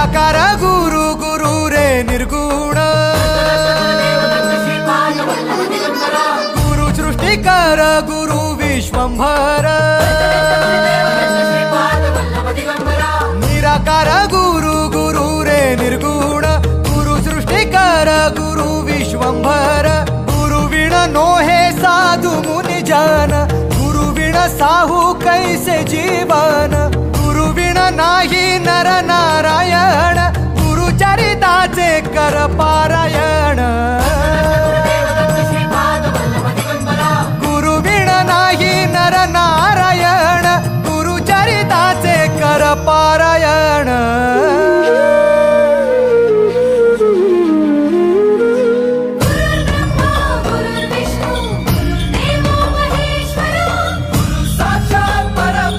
निराकार गुरु गुरु रे निर्गुण गुरु सृष्टिकर गुरु विश्वंभर निराकार गुरु गुरु रे निर्गुण गुरु सृष्टिकर गुरु विश्वंभर गुरु विण नोहे साधु मुनि जन गुरु विण साहू कैसे जीवन गुरु विण नाही नर नारायण गुरु चरिताचे कर पारायण गुरु विण नाही नर नारायण गुरु चरिताचे कर पारायण